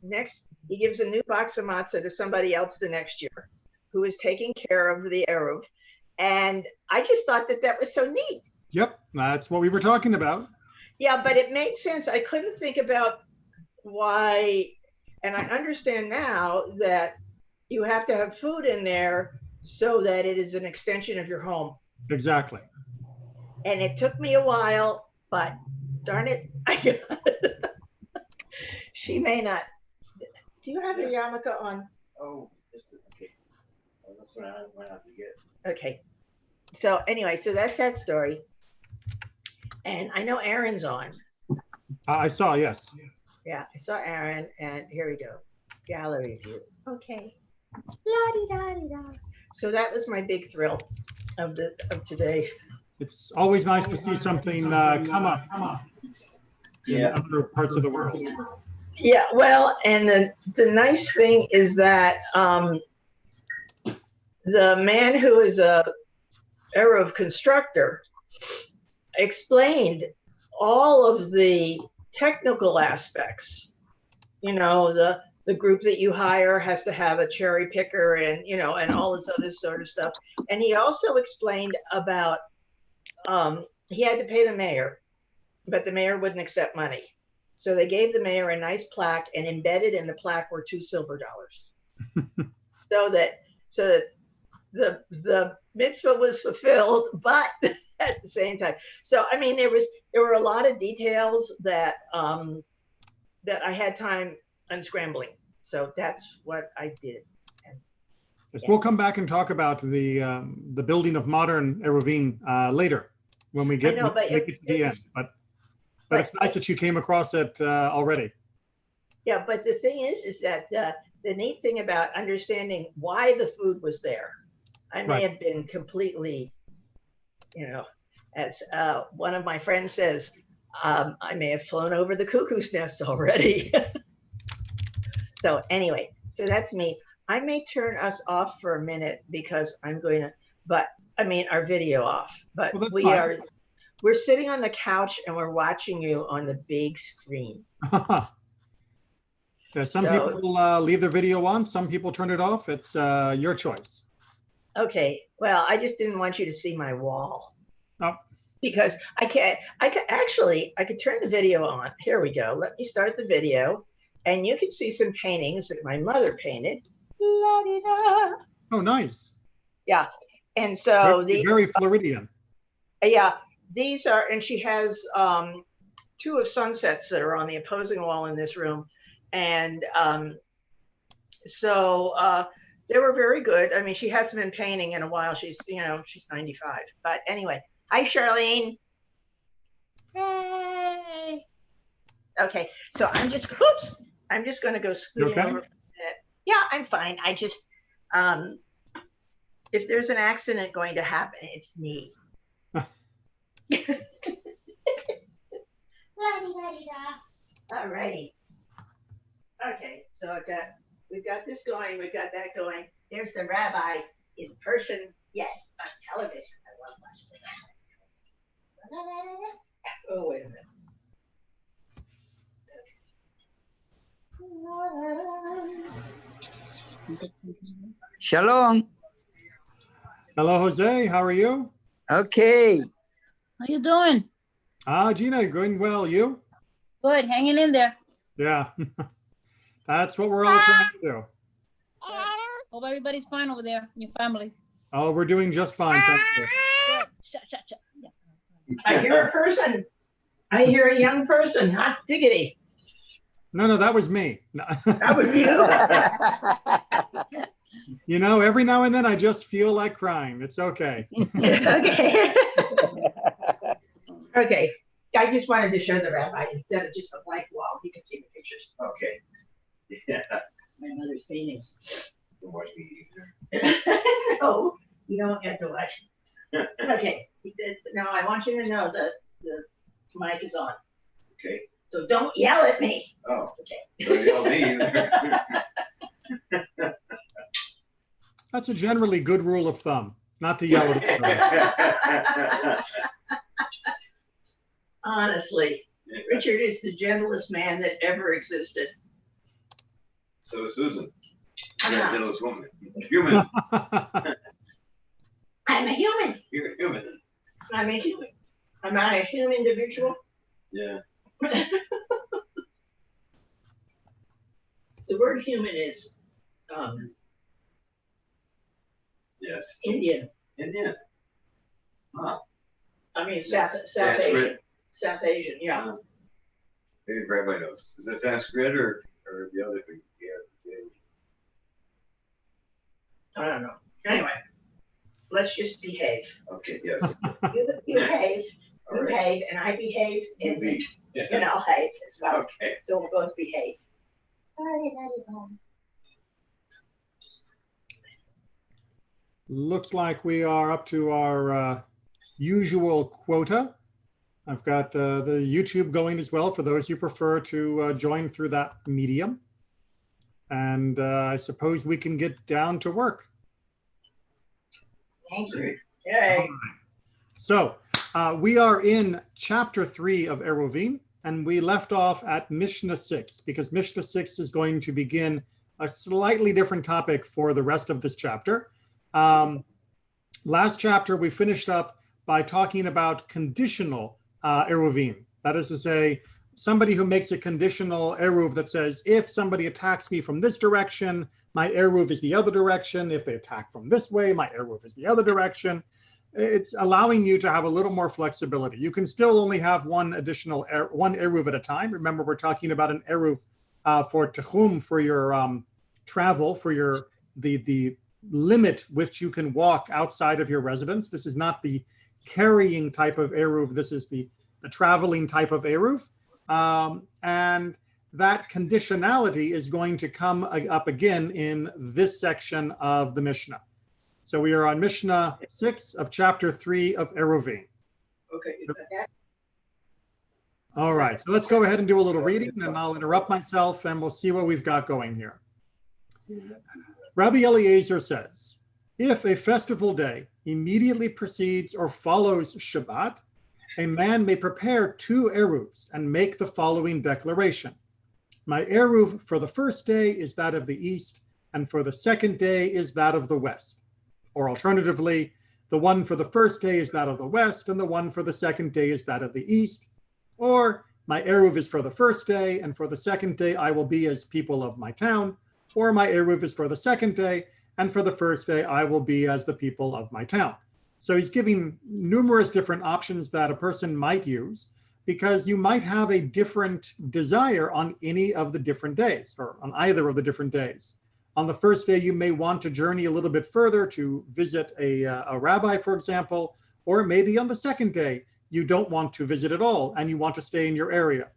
next, he gives a new box of matzah to somebody else the next year, who is taking care of the Eruv. And I just thought that was so neat. Yep, that's what we were talking about. Yeah, but it made sense. I couldn't think about why, and I understand now that you have to have food in there so that it is an extension of your home. Exactly. And it took me a while, but darn it, she may not. Do you have your yarmulke on? Oh, okay. Well, that's what I went out to get. Okay. So anyway, so that's that story. And I know Aaron's on. I saw, yes. Yeah, I saw Aaron, and here we go. Gallery view. Okay. La-di-da-di-da. So that was my big thrill of today. It's always nice to see something come up in other parts of the world. Yeah, well, and the nice thing is that the man who is a Eruv constructor explained all of the technical aspects. You know, the group that you hire has to have a cherry picker and, you know, and all this other sort of stuff. And he also explained about, he had to pay the mayor, but the mayor wouldn't accept money. So they gave the mayor a nice plaque, and embedded in the plaque were $2 silver. so that the mitzvah was fulfilled, but at the same time. So I mean, there were a lot of details that that I had time unscrambling. So that's what I did. Yes, we'll come back and talk about the building of modern Eruvin later when we get make it to the end. But it's nice that you came across it already. Yeah, but the thing is that the neat thing about understanding why the food was there, I may have been completely, you know, as one of my friends says, I may have flown over the cuckoo's nest already. So anyway, so that's me. I may turn us off for a minute because I'm going to, but I mean our video off. But well, we're sitting on the couch and we're watching you on the big screen. Yeah, some people leave their video on, some people turn it off. It's your choice. Okay, well, I just didn't want you to see my wall. Oh. Because I could turn the video on. Here we go. Let me start the video. And you can see some paintings that my mother painted. La-di-da. Oh, nice. Yeah. And so very Floridian. Yeah. These are, and she has two of sunsets that are on the opposing wall in this room. And so they were very good. I mean, she hasn't been painting in a while. She's 95. But anyway, hi, Charlene. Hey. Okay, so I'm just going to go scooting over for a minute. Yeah, I'm fine. I just, if there's an accident going to happen, it's me. All righty. Okay, so we've got this going, we've got that going. There's the rabbi in person. Yes, on television. I love watching that. Oh, wait a minute. Shalom. Hello, Jose. How are you? Okay. How you doing? Gina, going well. You? Good. Hanging in there. Yeah. That's what we're all trying to do. Hope everybody's fine over there in your family. Oh, we're doing just fine. Thank you. Shut. Yeah. I hear a person. I hear a young person. Hot diggity. No, that was me. That was you. You know, every now and then I just feel like crying. It's okay. Okay. Okay. I just wanted to show the rabbi instead of just a blank wall. You can see the pictures. Okay. Yeah. My mother's paintings. Don't watch me either. No, you don't get to watch. Okay. Now I want you to know that the mic is on. Okay. So don't yell at me. Oh. Okay. Don't yell at me either. That's a generally good rule of thumb, not to yell at Honestly, Richard is the gentlest man that ever existed. So is Susan. I'm You're a not. middle woman. Human. I'm a human. You're a human. I'm a human. Am I a human individual? Yeah. The word human is Yes. Indian. Indian. Huh. I mean, South Asian. Sanskrit. South Asian, yeah. Maybe Rabbi knows. Is that Sanskrit or the other thing? I don't know. Anyway, let's just behave. Okay, yes. You behave, All you right. behave, and I behave, and Be. Yes. you know, behave as well. Okay. So we'll both behave. Looks like we are up to our usual quota. I've got the YouTube going as well for those who prefer to join through that medium. And I suppose we can get down to work. Thank you. Yay. So we are in chapter 3 of Eruvin, and we left off at Mishnah 6 because Mishnah 6 is going to begin a slightly different topic for the rest of this chapter. Last chapter, we finished up by talking about conditional Eruvin. That is to say, somebody who makes a conditional eruv that says, if somebody attacks me from this direction, my eruv is the other direction. If they attack from this way, my eruv is the other direction. It's allowing you to have a little more flexibility. You can still only have one eruv at a time. Remember, we're talking about an eruv for techum, for your travel, for the limit which you can walk outside of your residence. This is not the carrying type of eruv. This is the traveling type of eruv. And that conditionality is going to come up again in this section of the Mishnah. So we are on Mishnah 6 of chapter 3 of Eruvin. Okay. All right, so let's go ahead and do a little reading, and I'll interrupt myself, and we'll see what we've got going here. Rabbi Eliezer says, if a festival day immediately precedes or follows Shabbat, a man may prepare 2 eruvs and make the following declaration. My eruv for the first day is that of the east, and for the second day is that of the west. Or alternatively, the one for the first day is that of the west, and the one for the second day is that of the east. Or my eruv is for the first day, and for the second day I will be as people of my town. Or my eruv is for the second day, and for the first day I will be as the people of my town. So he's giving numerous different options that a person might use, because you might have a different desire on any of the different days, or on either of the different days. On the first day, you may want to journey a little bit further to visit a rabbi, for example, or maybe on the second day, you don't want to visit at all and you want to stay in your area.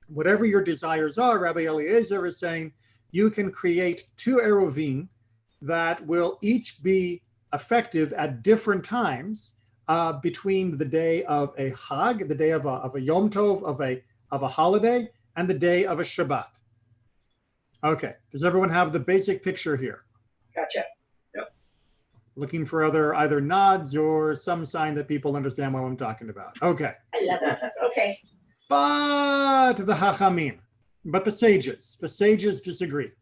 Whatever your desires are, Rabbi Eliezer is saying, you can create 2 eruvin that will each be effective at different times between the day of a Hag, the day of a Yom Tov, of a holiday, and the day of a Shabbat. Okay, does everyone have the basic picture here? Gotcha. Yep. Looking for either nods or some sign that people understand what I'm talking about. Okay. I love it. Okay. But the Hachamim, but the sages disagree.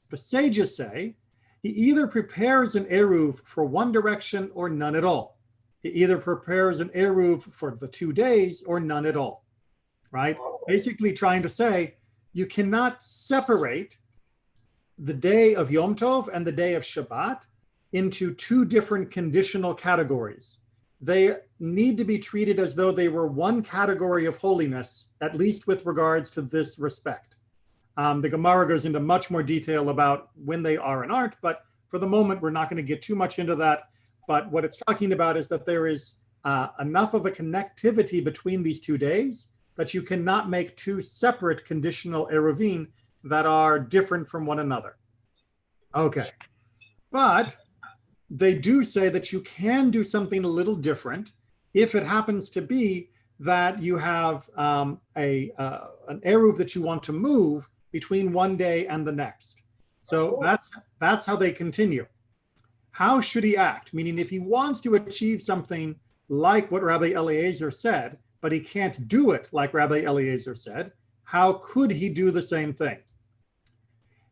The sages say he either prepares an eruv for one direction or none at all. He either prepares an eruv for the 2 days or none at all, right? Basically trying to say you cannot separate the day of Yom Tov and the day of Shabbat into 2 different conditional categories. They need to be treated as though they were one category of holiness, at least with regards to this respect. The Gemara goes into much more detail about when they are and aren't, but for the moment, we're not going to get too much into that. But what it's talking about is that there is enough of a connectivity between these 2 days that you cannot make 2 separate conditional eruvin that are different from one another. Okay, but they do say that you can do something a little different if it happens to be that you have an eruv that you want to move between one day and the next. So that's how they continue. How should he act? Meaning if he wants to achieve something like what Rabbi Eliezer said, but he can't do it like Rabbi Eliezer said, how could he do the same thing?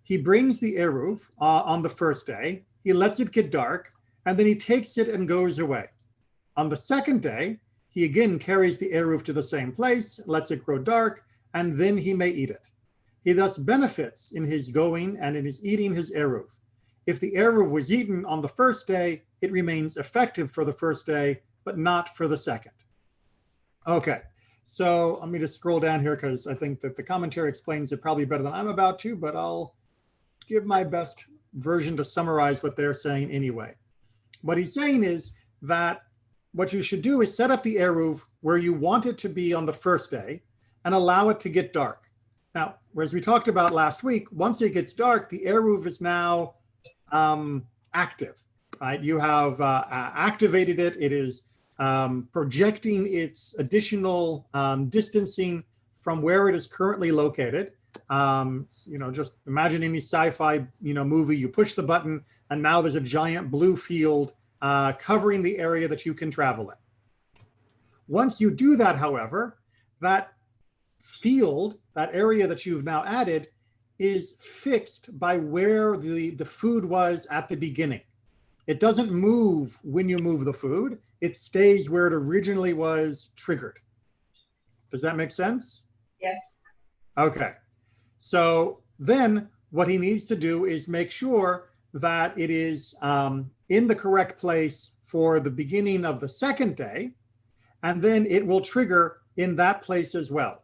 he brings the Eruv on the first day, he lets it get dark, and then he takes it and goes away. On the second day, he again carries the Eruv to the same place, lets it grow dark, and then he may eat it. He thus benefits in his going and in his eating his Eruv. If the Eruv was eaten on the first day, it remains effective for the first day, but not for the second. Okay, so let me just scroll down here because I think that the commentary explains it probably better than I'm about to, but I'll give my best version to summarize what they're saying anyway. What he's saying is that what you should do is set up the Eruv where you want it to be on the first day and allow it to get dark. Now, as we talked about last week, once it gets dark, the Eruv is now active, right? You have activated it. It is projecting its additional distancing from where it is currently located. Just imagine any sci-fi, movie, you push the button and now there's a giant blue field covering the area that you can travel in. Once you do that, however, that field, that area that you've now added, is fixed by where the food was at the beginning. It doesn't move when you move the food. It stays where it originally was triggered. Does that make sense? Yes. Okay. So then what he needs to do is make sure that it is in the correct place for the beginning of the second day, and then it will trigger in that place as well.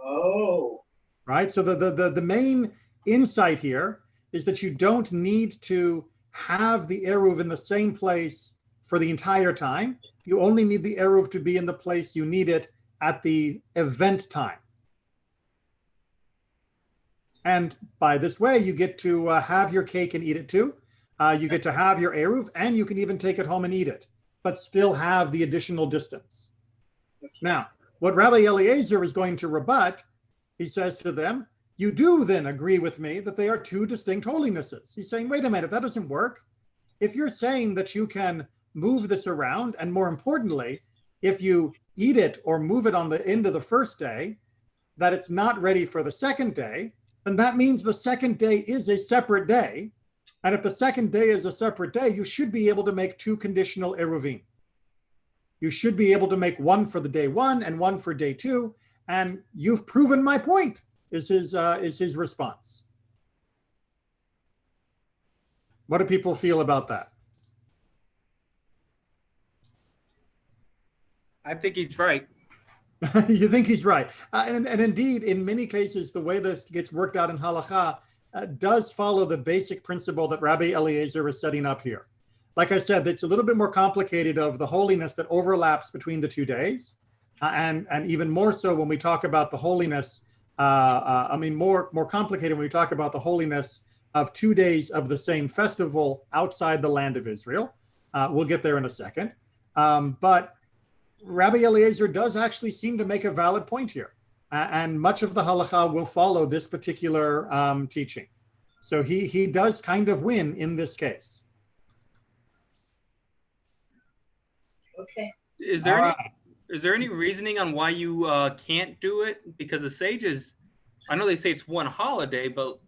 Oh. Right. So the main insight here is that you don't need to have the Eruv in the same place for the entire time. You only need the Eruv to be in the place you need it at the event time. And by this way, you get to have your cake and eat it too. You get to have your Eruv, and you can even take it home and eat it, but still have the additional distance. Now, what Rabbi Eliezer is going to rebut, he says to them, you do then agree with me that they are two distinct holinesses. He's saying, wait a minute, that doesn't work. If you're saying that you can move this around, and more importantly, if you eat it or move it on the end of the first day, that it's not ready for the second day, then that means the second day is a separate day. And if the second day is a separate day, you should be able to make two conditional Eruvin. You should be able to make one for the day one and one for day two. And you've proven my point, is his response. What do people feel about that? I think he's right. You think he's right. And indeed, in many cases, the way this gets worked out in halakha does follow the basic principle that Rabbi Eliezer is setting up here. Like I said, it's a little bit more complicated of the holiness that overlaps between the 2 days. And even more so when we talk about the holiness, more complicated when we talk about the holiness of 2 days of the same festival outside the land of Israel. We'll get there in a second. But Rabbi Eliezer does actually seem to make a valid point here. And much of the halakha will follow this particular teaching. So he does kind of win in this case. Okay. Is there any reasoning on why you can't do it? Because the sages, I know they say it's one holiday, but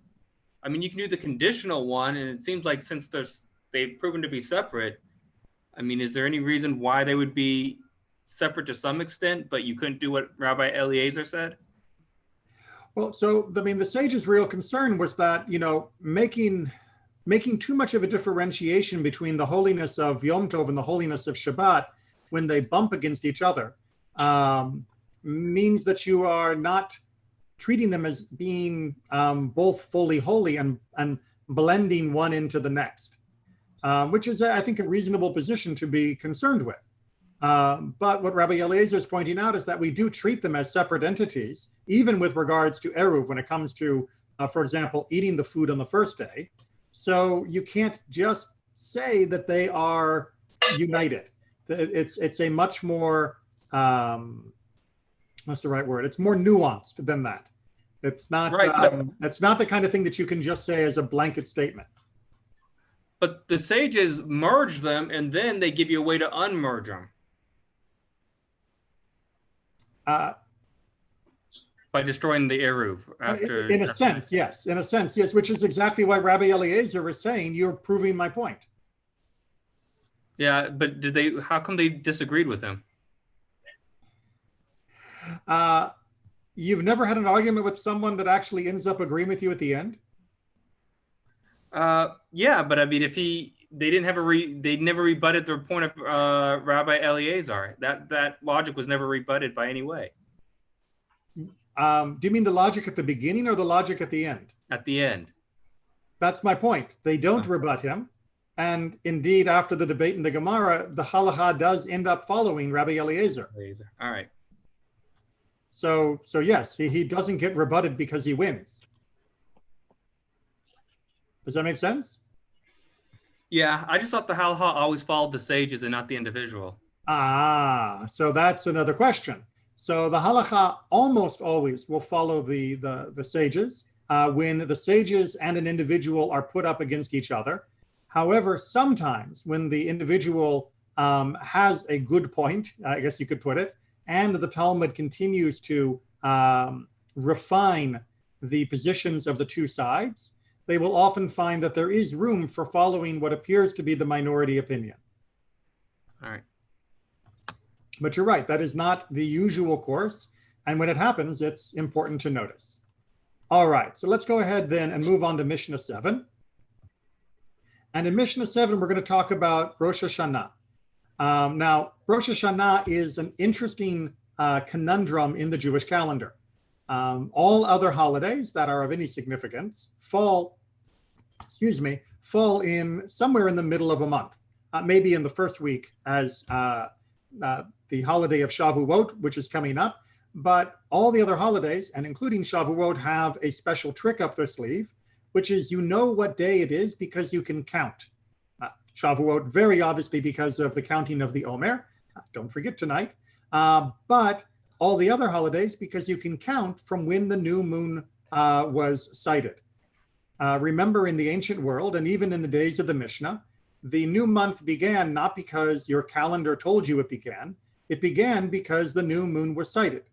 I mean, you can do the conditional one, and it seems like since they've proven to be separate, I mean, is there any reason why they would be separate to some extent, but you couldn't do what Rabbi Eliezer said? Well, so the sage's real concern was that, making too much of a differentiation between the holiness of Yom Tov and the holiness of Shabbat when they bump against each other means that you are not treating them as being both fully holy and blending one into the next, which is, I think, a reasonable position to be concerned with. But what Rabbi Eliezer is pointing out is that we do treat them as separate entities, even with regards to Eruv when it comes to, for example, eating the food on the first day. So you can't just say that they are united. It's a much more, what's the right word? It's more nuanced than that. It's not, right. It's not the kind of thing that you can just say as a blanket statement. But the sages merge them, and then they give you a way to unmerge them. by destroying the Eruv after. In a sense, yes. In a sense, yes, which is exactly what Rabbi Eliezer was saying. You're proving my point. Yeah, but how come they disagreed with him? You've never had an argument with someone that actually ends up agreeing with you at the end? Yeah, but I mean, they never rebutted the point of Rabbi Eliezer. That logic was never rebutted by any way. Do you mean the logic at the beginning or the logic at the end? At the end. That's my point. They don't rebut him. And indeed, after the debate in the Gemara, the halacha does end up following Rabbi Eliezer. All right. So yes, he doesn't get rebutted because he wins. Does that make sense? Yeah, I just thought the halacha always followed the sages and not the individual. So that's another question. So the halacha almost always will follow the sages when the sages and an individual are put up against each other. However, sometimes when the individual has a good point, I guess you could put it, and the Talmud continues to refine the positions of the two sides, they will often find that there is room for following what appears to be the minority opinion. All right. But you're right, that is not the usual course. And when it happens, it's important to notice. All right, so let's go ahead then and move on to Mishnah 7. And in Mishnah 7, we're going to talk about Rosh Hashanah. Now, Rosh Hashanah is an interesting conundrum in the Jewish calendar. All other holidays that are of any significance fall in somewhere in the middle of a month, maybe in the first week as the holiday of Shavuot, which is coming up. But all the other holidays, and including Shavuot, have a special trick up their sleeve, which is you know what day it is because you can count. Shavuot, very obviously because of the counting of the Omer. Don't forget tonight. But all the other holidays because you can count from when the new moon was sighted. Remember, in the ancient world, and even in the days of the Mishnah, the new month began not because your calendar told you it began. It began because the new moon was sighted.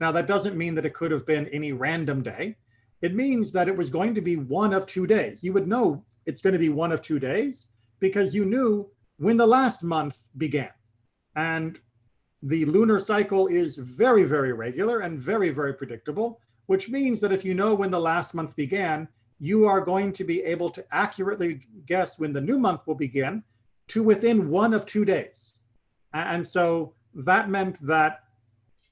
Now, that doesn't mean that it could have been any random day. It means that it was going to be one of 2 days. You would know it's going to be one of 2 days because you knew when the last month began. And the lunar cycle is very, very regular and very, very predictable, which means that if you know when the last month began, you are going to be able to accurately guess when the new month will begin to within one of 2 days. And so that meant that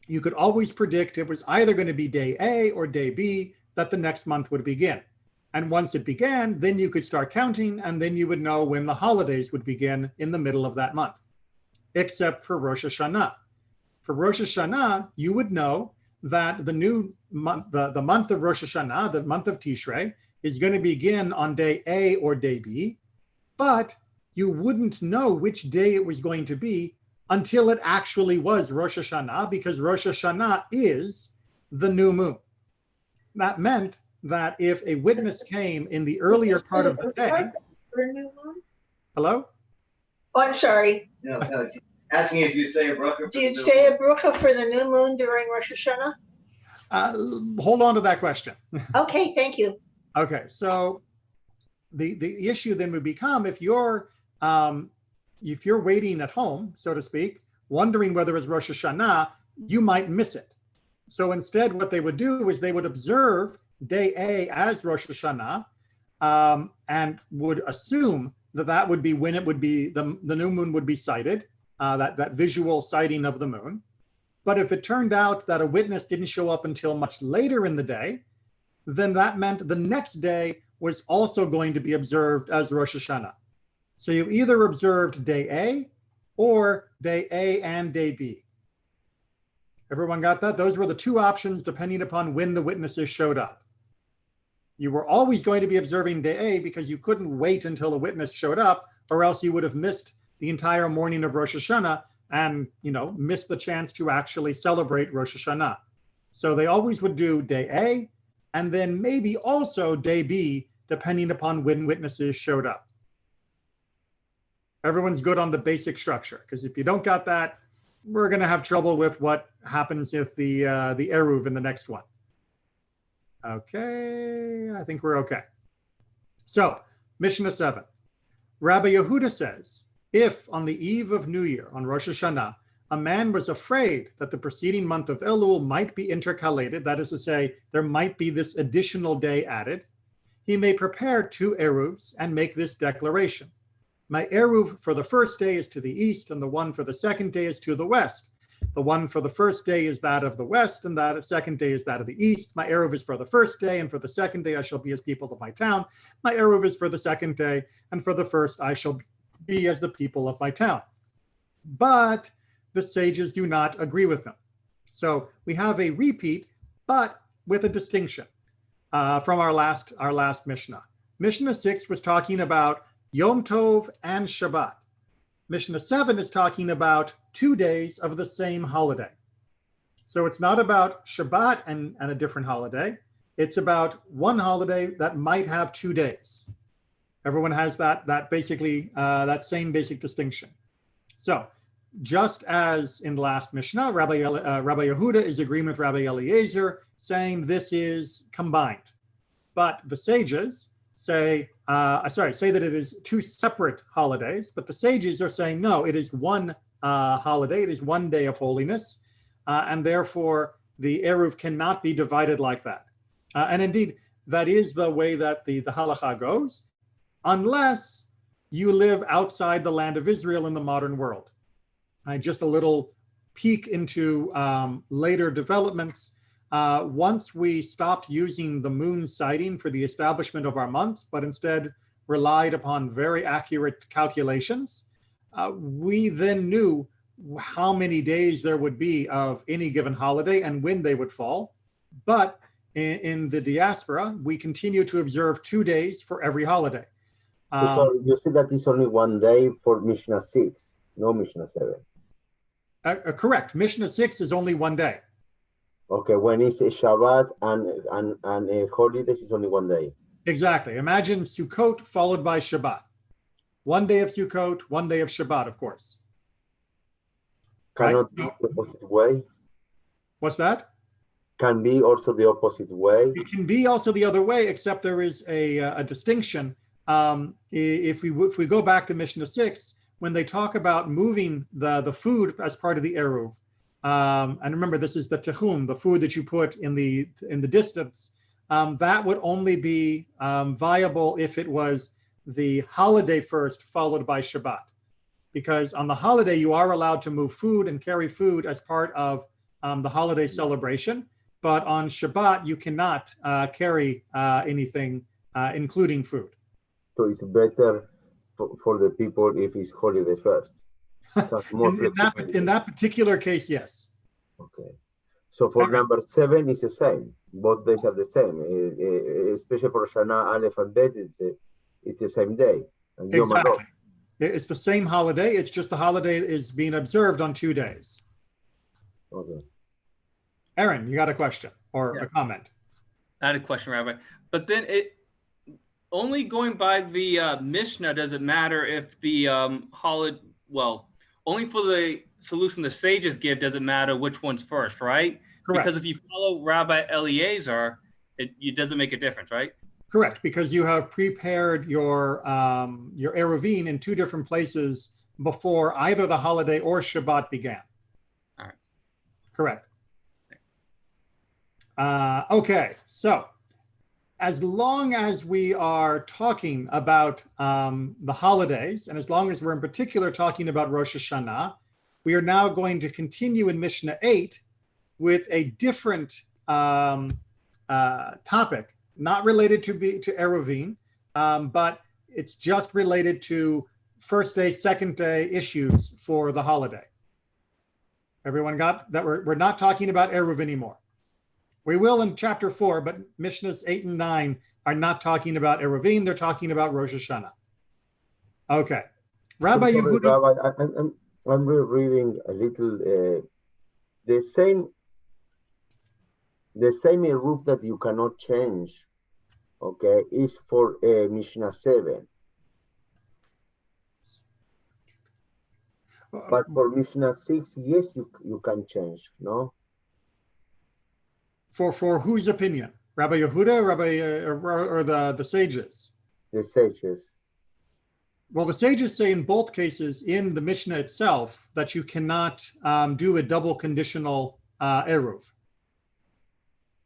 you could always predict it was either going to be day A or day B that the next month would begin. And once it began, then you could start counting, and then you would know when the holidays would begin in the middle of that month, except for Rosh Hashanah. For Rosh Hashanah, you would know that the new month, the month of Rosh Hashanah, the month of Tishrei, is going to begin on day A or day B, but you wouldn't know which day it was going to be until it actually was Rosh Hashanah, because Rosh Hashanah is the new moon. That meant that if a witness came in the earlier part of the day. Hello? Oh, I'm sorry. No, asking if you say a bracha. Do you say a bracha for the new moon during Rosh Hashanah? Hold on to that question. Okay, thank you. Okay, so the issue then would become if you're waiting at home, so to speak, wondering whether it's Rosh Hashanah, you might miss it. So instead, what they would do is they would observe day A as Rosh Hashanah and would assume that that would be when it would be the new moon would be sighted, that visual sighting of the moon. But if it turned out that a witness didn't show up until much later in the day, then that meant the next day was also going to be observed as Rosh Hashanah. So you either observed day A or day A and day B. Everyone got that? Those were the two options depending upon when the witnesses showed up. You were always going to be observing day A because you couldn't wait until a witness showed up, or else you would have missed the entire morning of Rosh Hashanah and, missed the chance to actually celebrate Rosh Hashanah. So they always would do day A and then maybe also day B, depending upon when witnesses showed up. Everyone's good on the basic structure, because if you don't got that, we're going to have trouble with what happens if the Eruv in the next one. Okay, I think we're okay. So, Mishnah 7. Rabbi Yehuda says, if on the eve of New Year, on Rosh Hashanah, a man was afraid that the preceding month of Elul might be intercalated, that is to say, there might be this additional day added, he may prepare 2 eruvs and make this declaration. My eruv for the first day is to the east, and the one for the second day is to the west. The one for the first day is that of the west, and that second day is that of the east. My eruv is for the first day, and for the second day I shall be as people of my town. My eruv is for the second day, and for the first I shall be as the people of my town. But the sages do not agree with them. So we have a repeat, but with a distinction from our last Mishnah. Mishnah 6 was talking about Yom Tov and Shabbat. Mishnah 7 is talking about 2 days of the same holiday. So it's not about Shabbat and a different holiday. It's about one holiday that might have 2 days. Everyone has that same basic distinction. So just as in the last Mishnah, Rabbi Yehuda is agreeing with Rabbi Eliezer, saying this is combined. But the sages say that it is 2 separate holidays, but the sages are saying, no, it is one holiday, it is one day of holiness, and therefore the Eruv cannot be divided like that. And indeed, that is the way that the halacha goes, unless you live outside the land of Israel in the modern world. Just a little peek into later developments. Once we stopped using the moon sighting for the establishment of our months, but instead relied upon very accurate calculations, we then knew how many days there would be of any given holiday and when they would fall. But in the diaspora, we continue to observe 2 days for every holiday. So you see that it's only one day for Mishnah 6, no Mishnah 7. Correct. Mishnah 6 is only one day. Okay, when it's a Shabbat and a holidays, it's only one day. Exactly. Imagine Sukkot followed by Shabbat. 1 day of Sukkot, 1 day of Shabbat, of course. Cannot be the opposite way? What's that? Can be also the opposite way. It can be also the other way, except there is a distinction. If we go back to Mishnah 6, when they talk about moving the food as part of the Eruv, and remember, this is the techum, the food that you put in the distance, that would only be viable if it was the holiday first followed by Shabbat. Because on the holiday, you are allowed to move food and carry food as part of the holiday celebration. But on Shabbat, you cannot carry anything, including food. So it's better for the people if it's holiday first. In that particular case, yes. Okay. So for number 7, it's the same. Both days are the same. Especially for Shana Aleph and Bet, it's the same day. And exactly. It's the same holiday. It's just the holiday is being observed on 2 days. Okay. Aaron, you got a question or a comment? I had a question, Rabbi. But then only going by the Mishnah, does it matter if the only for the solution the sages give, does it matter which one's first, right? Correct. Because if you follow Rabbi Eliezer, it doesn't make a difference, right? Correct, because you have prepared your Eruvin in 2 different places before either the holiday or Shabbat began. All right. Correct. Okay, so as long as we are talking about the holidays, and as long as we're in particular talking about Rosh Hashanah, we are now going to continue in Mishnah 8 with a different topic, not related to Eruvin, but it's just related to first day, second day issues for the holiday. Everyone got that? We're not talking about Eruv anymore. We will in chapter 4, but Mishnahs 8 and 9 are not talking about Eruvin, they're talking about Rosh Hashanah. Okay. Rabbi Yehuda. I'm reading a little, the same Eruv that you cannot change, okay, is for Mishnah 7. But for Mishnah 6, yes, you can change, no? For whose opinion? Rabbi Yehuda, or the sages? The sages. Well, the sages say in both cases in the Mishnah itself that you cannot do a double conditional Eruv.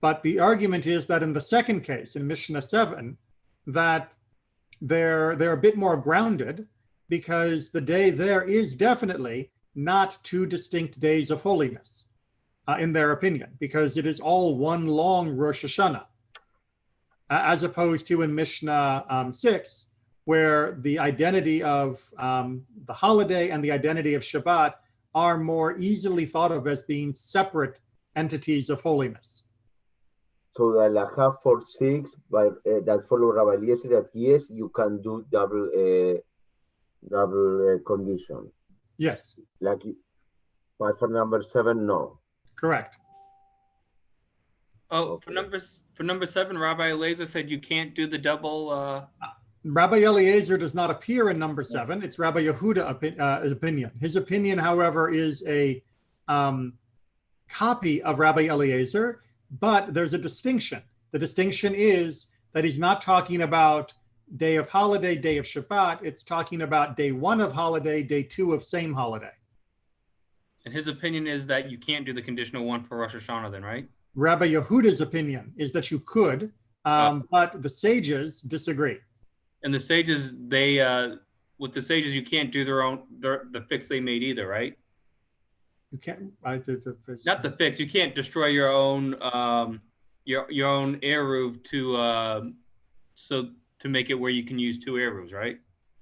But the argument is that in the second case, in Mishnah 7, that they're a bit more grounded because the day there is definitely not two distinct days of holiness, in their opinion, because it is all one long Rosh Hashanah, as opposed to in Mishnah 6, where the identity of the holiday and the identity of Shabbat are more easily thought of as being separate entities of holiness. So the halacha for 6, that follow Rabbi Eliezer, that yes, you can do double condition. Yes. But for number 7, no. Correct. Oh, for number 7, Rabbi Eliezer said you can't do the double. Rabbi Eliezer does not appear in number 7. It's Rabbi Yehuda's opinion. His opinion, however, is a copy of Rabbi Eliezer, but there's a distinction. The distinction is that he's not talking about day of holiday, day of Shabbat. It's talking about day 1 of holiday, day 2 of same holiday. And his opinion is that you can't do the conditional one for Rosh Hashanah then, right? Rabbi Yehuda's opinion is that you could, but the sages disagree. And the sages, with the sages, you can't do the fix they made either, right? You can't. Not the fix. You can't destroy your own Eruv to make it where you can use 2 Eruvs, right?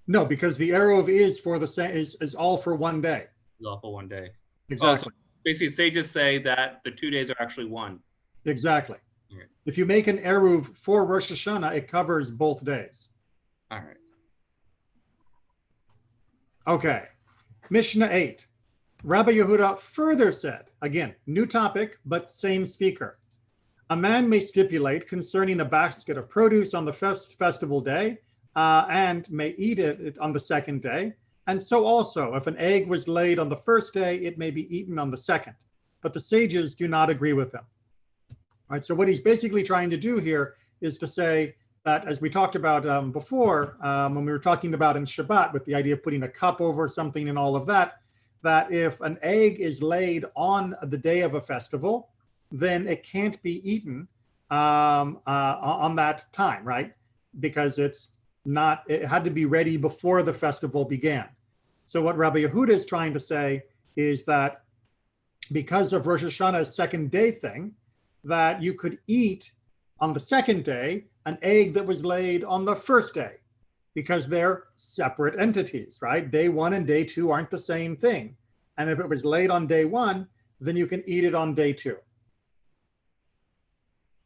No, because the Eruv is all for one day. It's all for one day. Exactly. Oh, so basically, sages say that the 2 days are actually one. Exactly. Right. If you make an Eruv for Rosh Hashanah, it covers both days. All right. Okay. Mishnah 8. Rabbi Yehuda further said, again, new topic, but same speaker. A man may stipulate concerning a basket of produce on the festival day and may eat it on the second day. And so also, if an egg was laid on the first day, it may be eaten on the second. But the sages do not agree with him. All right, so what he's basically trying to do here is to say that, as we talked about before, when we were talking about in Shabbat with the idea of putting a cup over something and all of that, that if an egg is laid on the day of a festival, then it can't be eaten on that time, right? Because it had to be ready before the festival began. So what Rabbi Yehuda is trying to say is that because of Rosh Hashanah's second day thing, that you could eat on the second day an egg that was laid on the first day, because they're separate entities, right? Day 1 and day 2 aren't the same thing. And if it was laid on day 1, then you can eat it on day 2.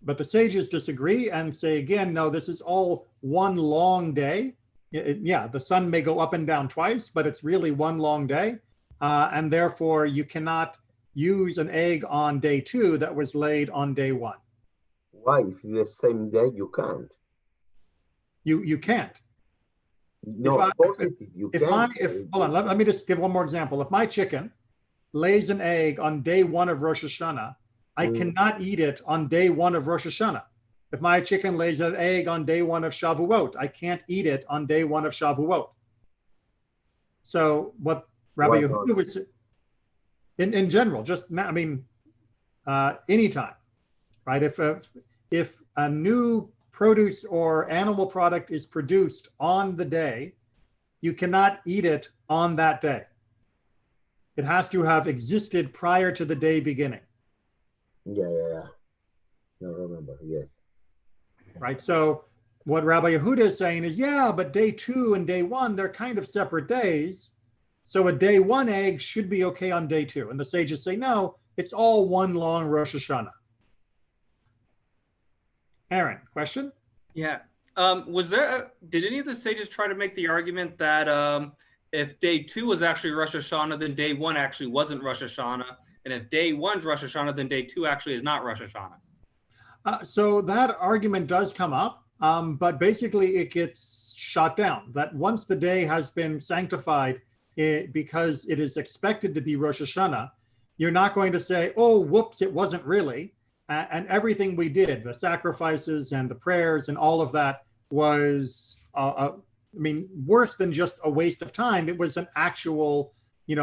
But the sages disagree and say, again, no, this is all one long day. The sun may go up and down twice, but it's really one long day. And therefore, you cannot use an egg on day 2 that was laid on day 1. Why? If it's the same day, you can't. You can't. No, hold on, let me just give one more example. If my chicken lays an egg on day 1 of Rosh Hashanah, I cannot eat it on day 1 of Rosh Hashanah. If my chicken lays an egg on day 1 of Shavuot, I can't eat it on day 1 of Shavuot. So what Rabbi Yehuda would say, in general, anytime, right? If a new produce or animal product is produced on the day, you cannot eat it on that day. It has to have existed prior to the day beginning. Yeah. I remember, yes. Right, so what Rabbi Yehuda is saying is, yeah, but day 2 and day 1, they're kind of separate days. So a day 1 egg should be okay on day 2. And the sages say, no, it's all one long Rosh Hashanah. Aaron, question? Yeah. Did any of the sages try to make the argument that if day 2 was actually Rosh Hashanah, then day 1 actually wasn't Rosh Hashanah? And if day 1's Rosh Hashanah, then day 2 actually is not Rosh Hashanah? So that argument does come up, but basically it gets shot down. That once the day has been sanctified because it is expected to be Rosh Hashanah, you're not going to say, oh, whoops, it wasn't really. And everything we did, the sacrifices and the prayers and all of that was, worse than just a waste of time. It was an actual,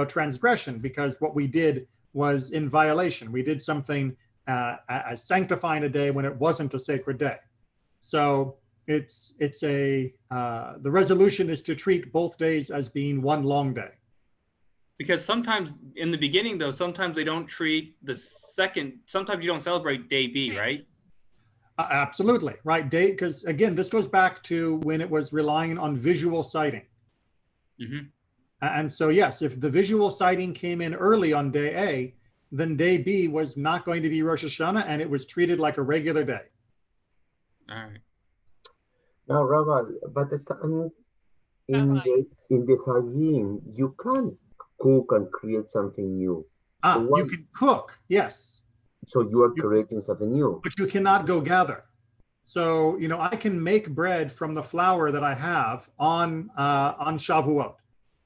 transgression, because what we did was in violation. We did something as sanctifying a day when it wasn't a sacred day. So the resolution is to treat both days as being one long day. Because sometimes in the beginning, though, sometimes they don't treat the second, sometimes you don't celebrate day B, right? Absolutely, right. Because again, this goes back to when it was relying on visual sighting. Mm-hmm. And so, yes, if the visual sighting came in early on day A, then day B was not going to be Rosh Hashanah, and it was treated like a regular day. All right. Now, Rabbi, but in the Hagim, you can't cook and create something new. So you can cook, yes. So you are creating something new. But you cannot go gather. So, I can make bread from the flour that I have on Shavuot,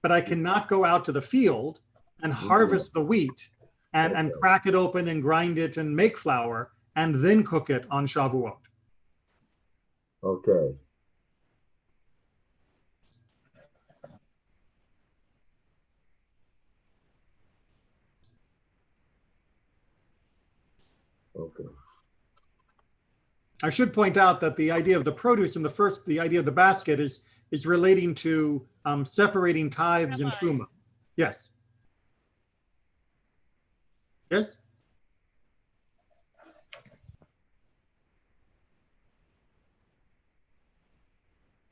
but I cannot go out to the field and harvest the wheat and crack it open and grind it and make flour and then cook it on Shavuot. Okay. Okay. I should point out that the idea of the produce in the idea of the basket is relating to separating tithes and truma. Yes. Yes.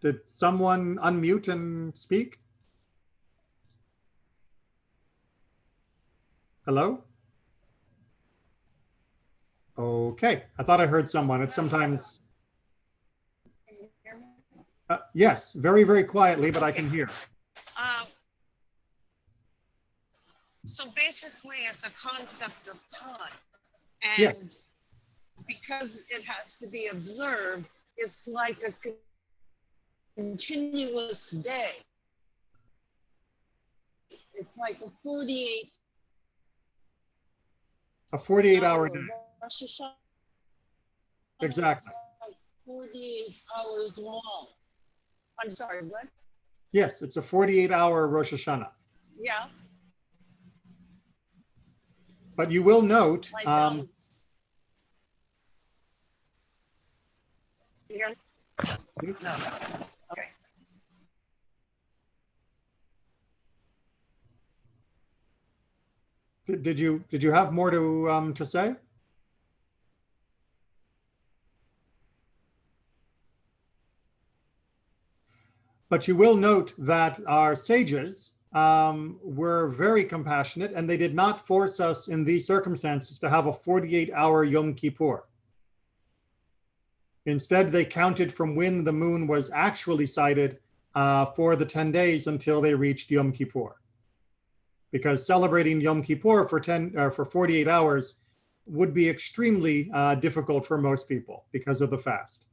Did someone unmute and speak? Hello? Okay, I thought I heard someone. It's sometimes. Can you hear me? Yes, very, very quietly, but I can hear. So basically, it's a concept of time. And Yeah. because it has to be observed, it's like a continuous day. It's like a 48-hour day. Rosh Hashanah. Exactly. It's like 48 hours long. I'm sorry, what? Yes, it's a 48-hour Rosh Hashanah. Yeah. But you will note. Myself. You hear me? No. Okay. Did you have more to say? But you will note that our sages were very compassionate, and they did not force us in these circumstances to have a 48-hour Yom Kippur. Instead, they counted from when the moon was actually sighted for the 10 days until they reached Yom Kippur. Because celebrating Yom Kippur for 48 hours would be extremely difficult for most people because of the fast.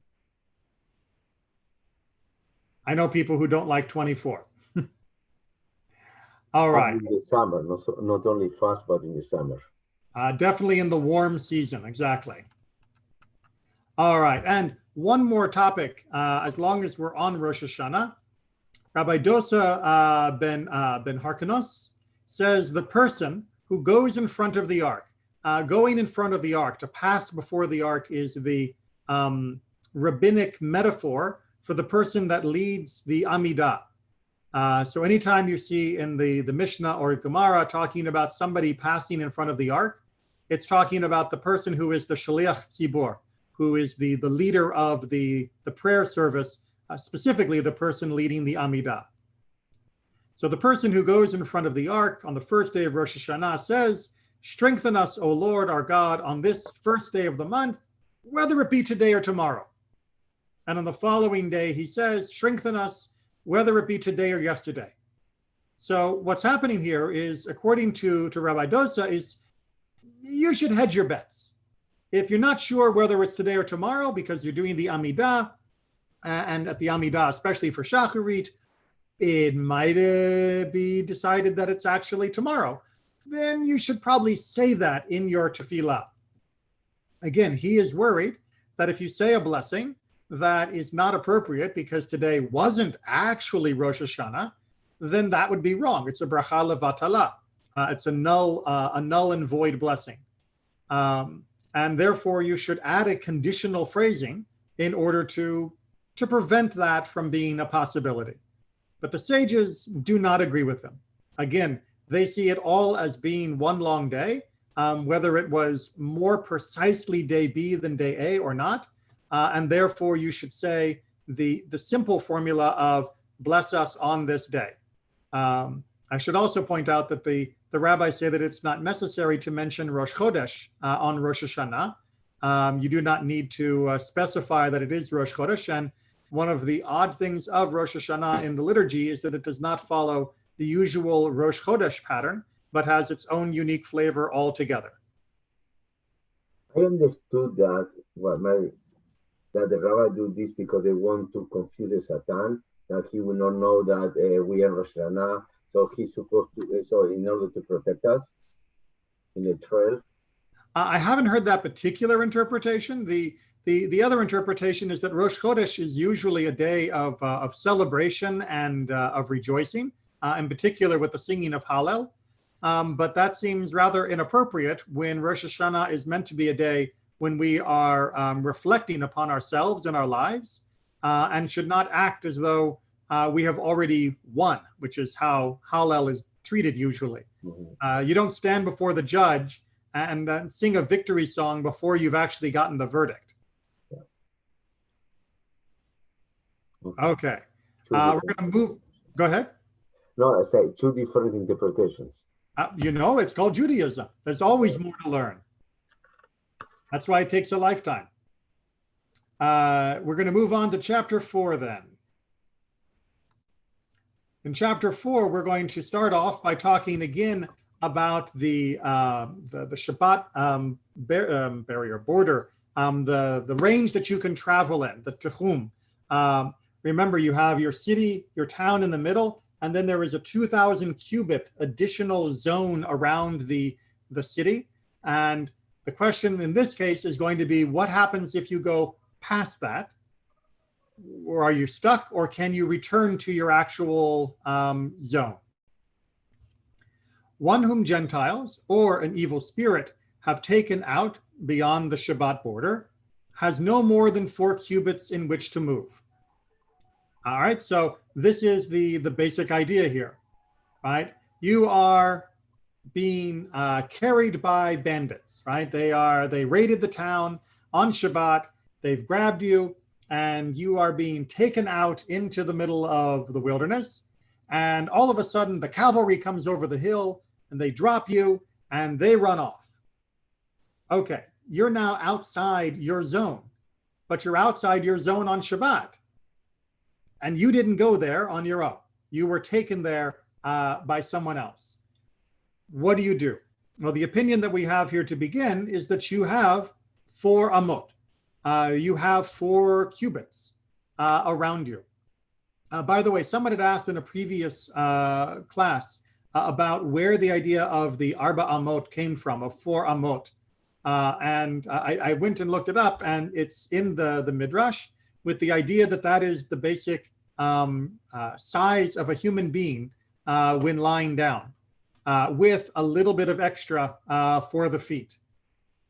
I know people who don't like 24. All right. In the summer, not only fast, but in the summer. Definitely in the warm season, exactly. All right, and one more topic, as long as we're on Rosh Hashanah. Rabbi Dosa ben Harkanos says the person who goes in front of the ark, going in front of the ark, to pass before the ark, is the rabbinic metaphor for the person that leads the Amidah. So anytime you see in the Mishnah or Gemara talking about somebody passing in front of the ark, it's talking about the person who is the Shaliach Tzibor, who is the leader of the prayer service, specifically the person leading the Amidah. So the person who goes in front of the ark on the first day of Rosh Hashanah says, "Strengthen us, O Lord our God, on this first day of the month, whether it be today or tomorrow." And on the following day, he says, "Strengthen us, whether it be today or yesterday." So what's happening here is, according to Rabbi Dosa, is you should hedge your bets. If you're not sure whether it's today or tomorrow because you're doing the Amidah, and at the Amidah, especially for Shacharit, it might be decided that it's actually tomorrow, then you should probably say that in your tefillah. Again, he is worried that if you say a blessing that is not appropriate because today wasn't actually Rosh Hashanah, then that would be wrong. It's a bracha levatala. It's a null and void blessing. And therefore, you should add a conditional phrasing in order to prevent that from being a possibility. But the sages do not agree with them. Again, they see it all as being one long day, whether it was more precisely day B than day A or not. And therefore, you should say the simple formula of bless us on this day. I should also point out that the rabbis say that it's not necessary to mention Rosh Chodesh on Rosh Hashanah. You do not need to specify that it is Rosh Chodesh. And one of the odd things of Rosh Hashanah in the liturgy is that it does not follow the usual Rosh Chodesh pattern, but has its own unique flavor altogether. I understood that that the rabbi do this because they want to confuse the Satan, that he will not know that we are Rosh Hashanah, so he's supposed to, so in order to protect us in the trail. I haven't heard that particular interpretation. The other interpretation is that Rosh Chodesh is usually a day of celebration and of rejoicing, in particular with the singing of Hallel. But that seems rather inappropriate when Rosh Hashanah is meant to be a day when we are reflecting upon ourselves and our lives, and should not act as though we have already won, which is how Hallel is treated usually. Mm-hmm. You don't stand before the judge and sing a victory song before you've actually gotten the verdict. Okay. We're going to move. Go ahead. No, I say two different interpretations. It's called Judaism. There's always more to learn. That's why it takes a lifetime. We're going to move on to chapter 4 then. In chapter 4, we're going to start off by talking again about the Shabbat barrier, border, the range that you can travel in, the Tehum. Remember, you have your city, your town in the middle, and then there is a 2,000 cubit additional zone around the city. And the question in this case is going to be, what happens if you go past that? Or are you stuck, or can you return to your actual zone? One whom Gentiles or an evil spirit have taken out beyond the Shabbat border has no more than 4 cubits in which to move. All right, so this is the basic idea here, right? You are being carried by bandits, right? They raided the town on Shabbat, they've grabbed you, and you are being taken out into the middle of the wilderness. And all of a sudden, the cavalry comes over the hill, and they drop you, and they run off. Okay, you're now outside your zone, but you're outside your zone on Shabbat. And you didn't go there on your own. You were taken there by someone else. What do? Well, the opinion that we have here to begin is that you have 4 amot. You have 4 cubits around you. By the way, someone had asked in a previous class about where the idea of the arba amot came from, of 4 amot. And I went and looked it up, and it's in the Midrash, with the idea that is the basic size of a human being when lying down, with a little bit of extra for the feet.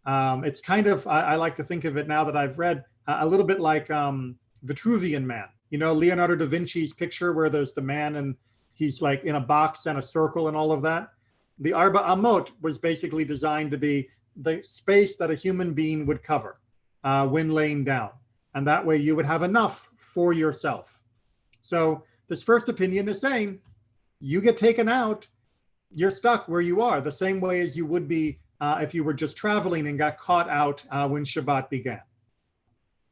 It's kind of, I like to think of it now that I've read, a little bit like Vitruvian Man. You know, Leonardo da Vinci's picture where there's the man and he's like in a box and a circle and all of that. The Arba Amot was basically designed to be the space that a human being would cover when laying down. And that way you would have enough for yourself. So this first opinion is saying, you get taken out, you're stuck where you are, the same way as you would be if you were just traveling and got caught out when Shabbat began.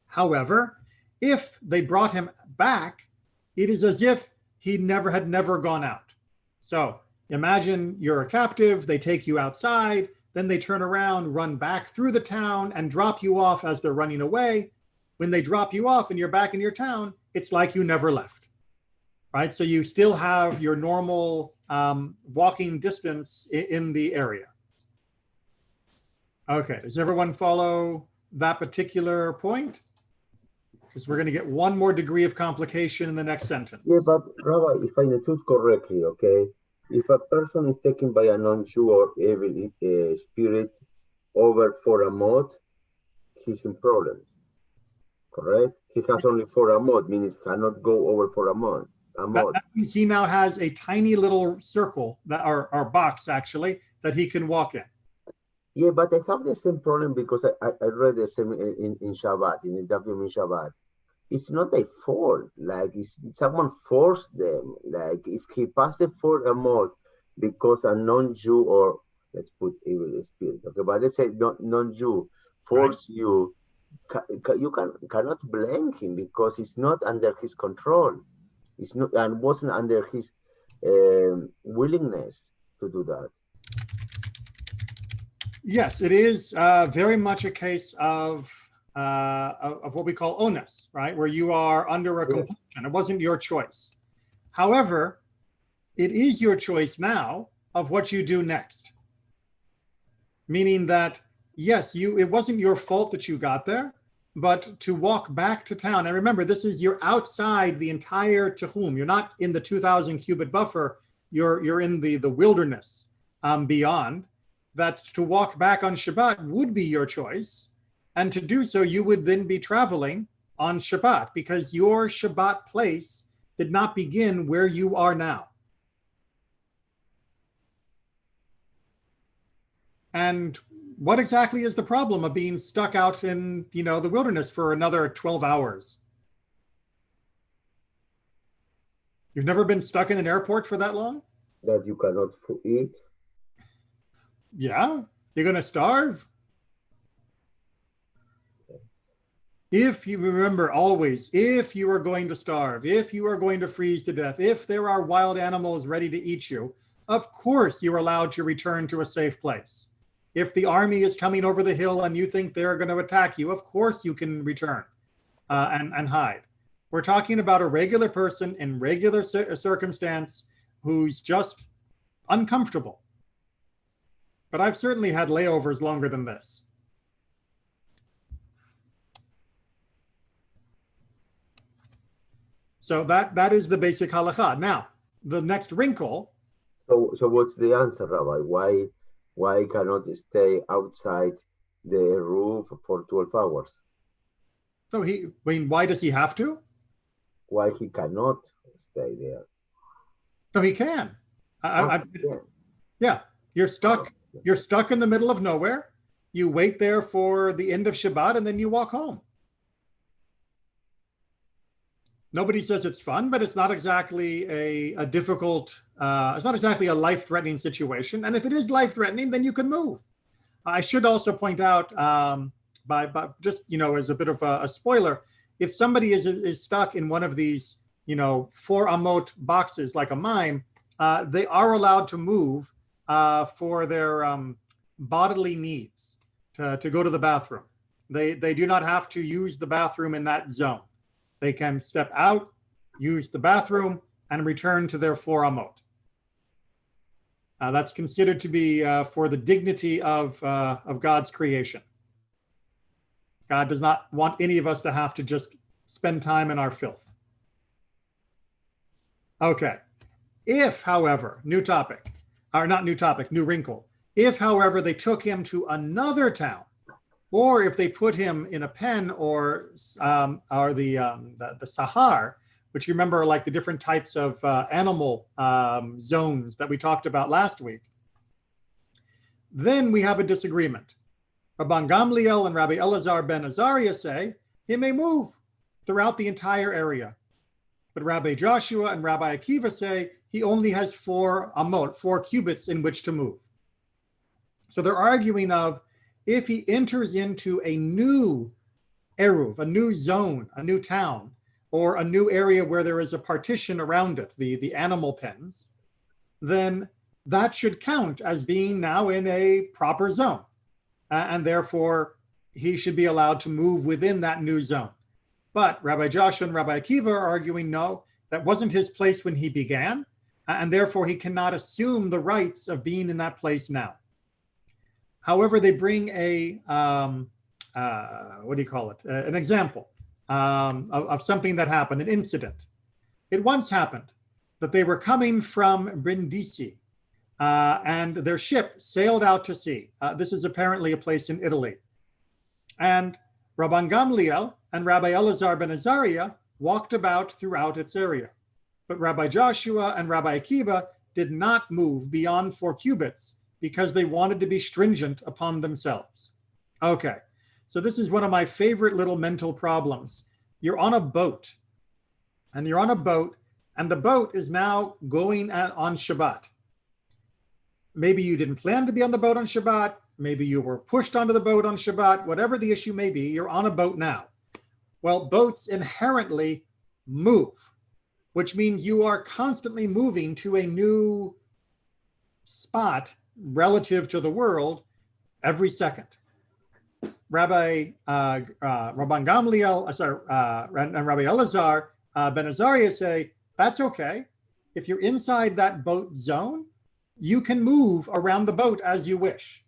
However, if they brought him back, it is as if he had never gone out. So imagine you're a captive, they take you outside, then they turn around, run back through the town and drop you off as they're running away. When they drop you off and you're back in your town, it's like you never left, right? So you still have your normal walking distance in the area. Okay, does everyone follow that particular point? Because we're going to get one more degree of complication in the next sentence. Yeah, but Rabbi, if I understood correctly, okay, if a person is taken by a non-Jew or evil spirit over for a month, he's in problems, correct? He has only for a month, meaning he cannot go over for a month. That means he now has a tiny little circle, that or box actually, that he can walk in. Yeah, but I have the same problem because I read the same in Shabbat, in the Dafim in Shabbat. It's not a fault, like someone forced them. Like if he passed for a month because a non-Jew, or let's put evil spirit, okay, but let's say non-Jew force right. You cannot blame him because it's not under his control. It's not, and wasn't under his willingness to do that. Yes, it is very much a case of what we call onus, right? Where you are under a compulsion. It wasn't your choice. However, it is your choice now of what you do next. Meaning that, yes, it wasn't your fault that you got there, but to walk back to town. And remember, you're outside the entire Tehum. You're not in the 2,000 cubit buffer. You're in the wilderness beyond. That to walk back on Shabbat would be your choice. And to do so, you would then be traveling on Shabbat because your Shabbat place did not begin where you are now. And what exactly is the problem of being stuck out in, the wilderness for another 12 hours? You've never been stuck in an airport for that long? That you cannot eat? Yeah, you're going to starve. If you remember always, if you are going to starve, if you are going to freeze to death, if there are wild animals ready to eat you, of course you're allowed to return to a safe place. If the army is coming over the hill and you think they're going to attack you, of course you can return and hide. We're talking about a regular person in regular circumstance who's just uncomfortable. But I've certainly had layovers longer than this. So that is the basic halakha. Now, the next wrinkle. So what's the answer, Rabbi? Why cannot stay outside the roof for 12 hours? So why does he have to? Why he cannot stay there? No, he can. Yeah, you're stuck. You're stuck in the middle of nowhere. You wait there for the end of Shabbat and then you walk home. Nobody says it's fun, but it's not exactly a difficult, it's not exactly a life-threatening situation. And if it is life-threatening, then you can move. I should also point out, by just, as a bit of a spoiler, if somebody is stuck in one of these, 4 amot boxes like a mime, they are allowed to move for their bodily needs, to go to the bathroom. They do not have to use the bathroom in that zone. They can step out, use the bathroom, and return to their 4 amot. That's considered to be for the dignity of God's creation. God does not want any of us to have to just spend time in our filth. Okay. If, however, new wrinkle. If, however, they took him to another town, or if they put him in a pen or the sahar, which you remember are like the different types of animal zones that we talked about last week, then we have a disagreement. Rabban Gamliel and Rabbi Elazar ben Azariah say he may move throughout the entire area. But Rabbi Joshua and Rabbi Akiva say he only has 4 amot, 4 cubits in which to move. So they're arguing of, if he enters into a new eruv, a new zone, a new town, or a new area where there is a partition around it, the animal pens, then that should count as being now in a proper zone. And therefore, he should be allowed to move within that new zone. But Rabbi Joshua and Rabbi Akiva are arguing, no, that wasn't his place when he began, and therefore he cannot assume the rights of being in that place now. However, they bring a what do you call it? An example of something that happened, an incident. It once happened that they were coming from Brindisi and their ship sailed out to sea. This is apparently a place in Italy. And Rabban Gamliel and Rabbi Elazar ben Azariah walked about throughout its area. But Rabbi Joshua and Rabbi Akiva did not move beyond 4 cubits because they wanted to be stringent upon themselves. Okay, so this is one of my favorite little mental problems. You're on a boat, and the boat is now going on Shabbat. Maybe you didn't plan to be on the boat on Shabbat. Maybe you were pushed onto the boat on Shabbat. Whatever the issue may be, you're on a boat now. Well, boats inherently move, which means you are constantly moving to a new spot relative to the world every second. Rabban Gamliel and Rabbi Elazar ben Azariah say, that's okay. If you're inside that boat zone, you can move around the boat as you wish.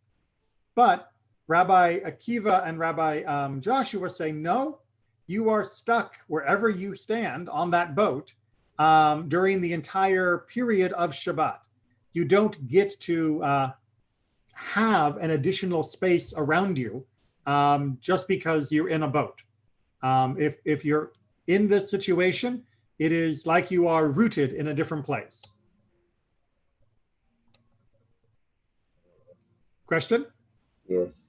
But Rabbi Akiva and Rabbi Joshua say, no, you are stuck wherever you stand on that boat during the entire period of Shabbat. You don't get to have an additional space around you just because you're in a boat. If you're in this situation, it is like you are rooted in a different place. Question? Yes.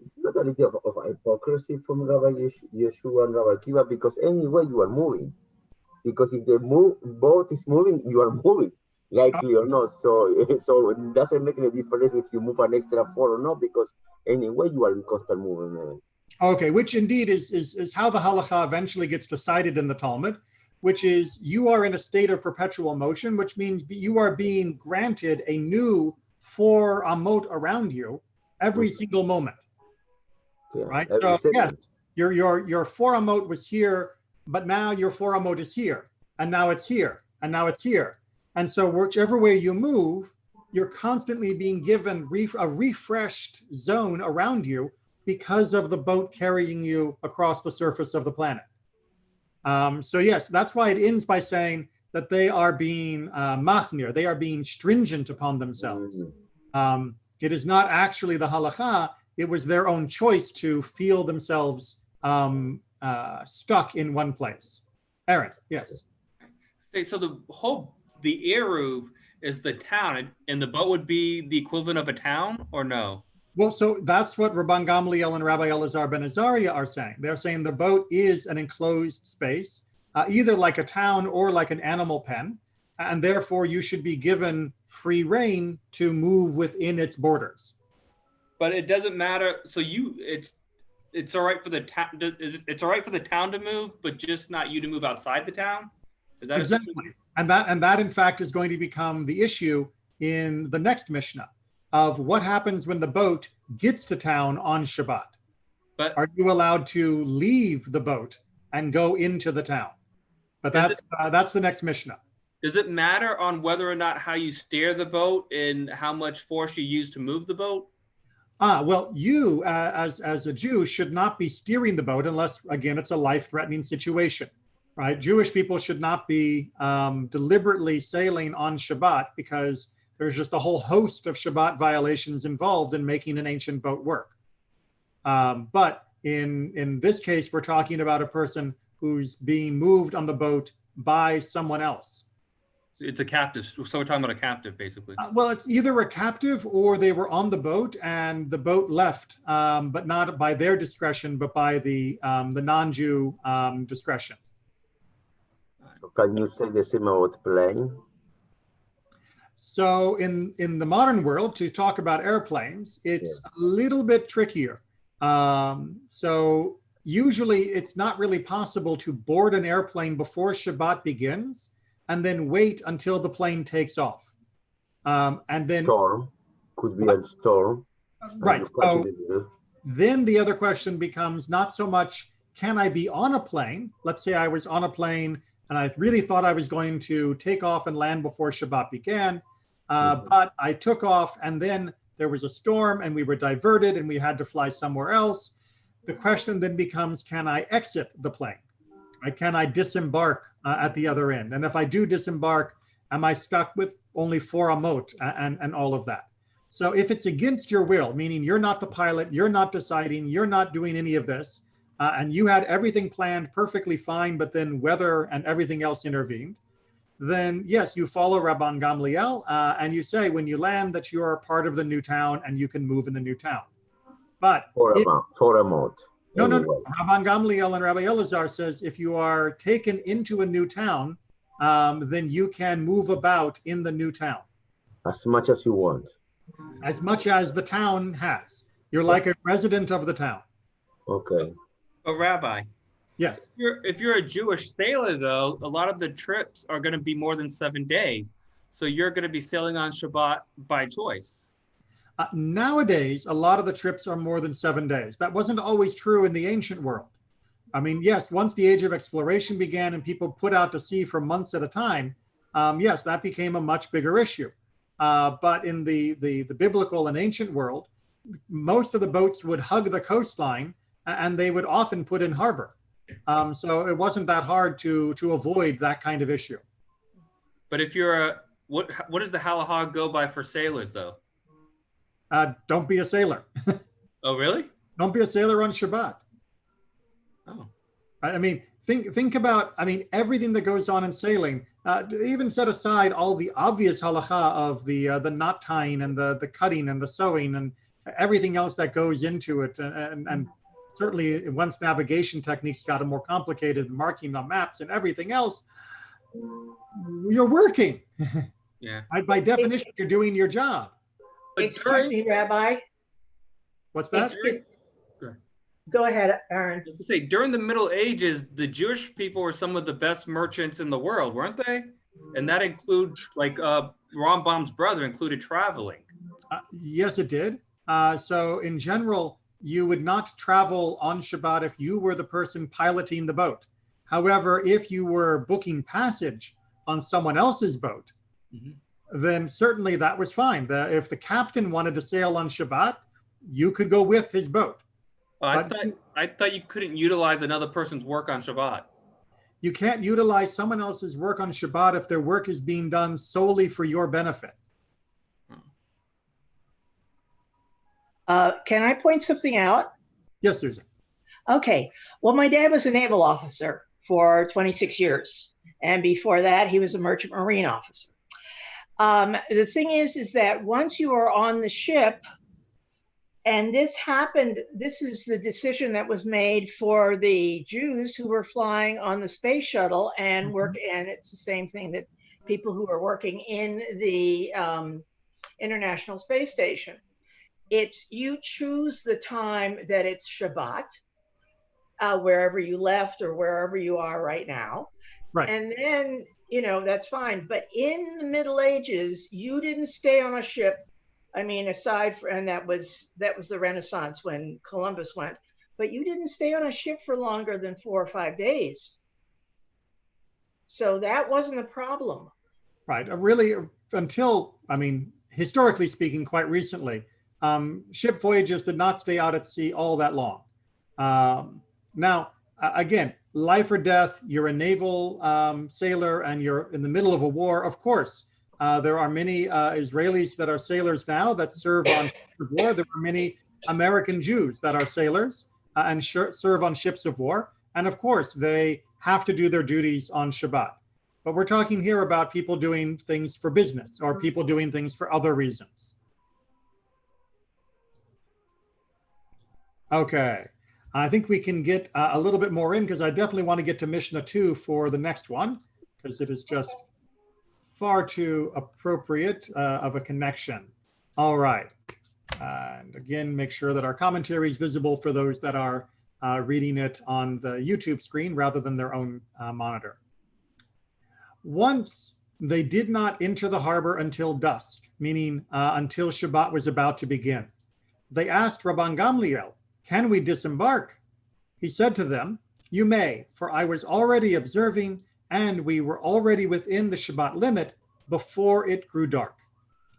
It's not a little of hypocrisy from Rabbi Yeshua and Rabbi Akiva, because anyway you are moving. Because if the boat is moving, you are moving, likely or not. So it doesn't make any difference if you move an extra 4 or not, because anyway you are in constant movement. Okay, which indeed is how the halacha eventually gets decided in the Talmud, which is you are in a state of perpetual motion, which means you are being granted a new 4 amot around you every single moment. Yeah, right? So yes, your 4 amot was here, but now your 4 amot is here, and now it's here, and now it's here. And so whichever way you move, you're constantly being given a refreshed zone around you because of the boat carrying you across the surface of the planet. So yes, that's why it ends by saying that they are being machmir, they are being stringent upon themselves. It is not actually the halakha, it was their own choice to feel themselves stuck in one place. Aaron, yes. So the Eruv is the town, and the boat would be the equivalent of a town, or no? Well, so that's what Rabban Gamliel and Rabbi Elazar ben Azariah are saying. They're saying the boat is an enclosed space, either like a town or like an animal pen, and therefore you should be given free rein to move within its borders. But it doesn't matter. So it's all right for the town. It's all right for the town to move, but just not you to move outside the town. Is that exactly? And that in fact is going to become the issue in the next Mishnah of what happens when the boat gets to town on Shabbat. But are you allowed to leave the boat and go into the town? But that's the next Mishnah. Does it matter on whether or not how you steer the boat and how much force you use to move the boat? Well, you as a Jew should not be steering the boat unless, again, it's a life-threatening situation, right? Jewish people should not be deliberately sailing on Shabbat because there's just a whole host of Shabbat violations involved in making an ancient boat work. But in this case, we're talking about a person who's being moved on the boat by someone else. It's a captive. So we're talking about a captive, basically. Well, it's either a captive or they were on the boat and the boat left, but not by their discretion, but by the non-Jew discretion. So can you say the same about plane? So in the modern world, to talk about airplanes, it's a little bit trickier. So usually it's not really possible to board an airplane before Shabbat begins and then wait until the plane takes off. And then storm could be a storm. Right. So then the other question becomes not so much, can I be on a plane? Let's say I was on a plane and I really thought I was going to take off and land before Shabbat began. But I took off and then there was a storm and we were diverted and we had to fly somewhere else. the question then becomes, can I exit the plane? Right? Can I disembark at the other end? And if I do disembark, am I stuck with only 4 amot and all of that? So if it's against your will, meaning you're not the pilot, you're not deciding, you're not doing any of this, and you had everything planned perfectly fine, but then weather and everything else intervened, then yes, you follow Rabban Gamliel, and you say when you land that you are part of the new town and you can move in the new town. But for a month. No. Rabban Gamliel and Rabbi Elazar says if you are taken into a new town, then you can move about in the new town. As much as you want. As much as the town has. You're like a resident of the town. Okay. A rabbi. Yes. If you're a Jewish sailor, though, a lot of the trips are going to be more than 7 days. So you're going to be sailing on Shabbat by choice. Nowadays, a lot of the trips are more than 7 days. That wasn't always true in the ancient world. I mean, yes, once the age of exploration began and people put out to sea for months at a time, yes, that became a much bigger issue. But in the biblical and ancient world, most of the boats would hug the coastline and they would often put in harbor. So it wasn't that hard to avoid that kind of issue. But if you're what does the halakha go by for sailors, though? Don't be a sailor. Oh, really? Don't be a sailor on Shabbat. Oh. Right? I mean, think about, everything that goes on in sailing, even set aside all the obvious halakha of the knot tying and the cutting and the sewing and everything else that goes into it. And certainly once navigation techniques got more complicated, marking on maps and everything else, you're working. Yeah. By definition, you're doing your job. Excuse me, Rabbi. What's that? Go ahead, Aaron. I was going to say, during the Middle Ages, the Jewish people were some of the best merchants in the world, weren't they? And that includes, like, Rambam's brother included traveling. Yes, it did. So in general, you would not travel on Shabbat if you were the person piloting the boat. However, if you were booking passage on someone else's boat, then certainly that was fine. If the captain wanted to sail on Shabbat, you could go with his boat. I thought you couldn't utilize another person's work on Shabbat. You can't utilize someone else's work on Shabbat if their work is being done solely for your benefit. Can I point something out? Yes, Susan. Okay. Well, my dad was a naval officer for 26 years. And before that, he was a merchant marine officer. The thing is that once you are on the ship, and this happened, this is the decision that was made for the Jews who were flying on the space shuttle and and it's the same thing that people who are working in the International Space Station. It's you choose the time that it's Shabbat, wherever you left or wherever you are right now. Right. And then, that's fine. But in the Middle Ages, you didn't stay on a ship. I mean, aside from, and that was the Renaissance when Columbus went, but you didn't stay on a ship for longer than 4 or 5 days. So that wasn't a problem. Right. Really, until, historically speaking, quite recently, ship voyages did not stay out at sea all that long. Now, again, life or death, you're a naval sailor and you're in the middle of a war, of course. There are many Israelis that are sailors now that serve on ships of war. There are many American Jews that are sailors and serve on ships of war. And of course, they have to do their duties on Shabbat. But we're talking here about people doing things for business or people doing things for other reasons. Okay. I think we can get a little bit more in because I definitely want to get to Mishnah 2 for the next one because it is just far too appropriate of a connection. All right. And again, make sure that our commentary is visible for those that are reading it on the YouTube screen rather than their own monitor. Once they did not enter the harbor until dusk, meaning until Shabbat was about to begin. They asked Rabban Gamliel, "Can we disembark?" He said to them, "You may, for I was already observing and we were already within the Shabbat limit before it grew dark."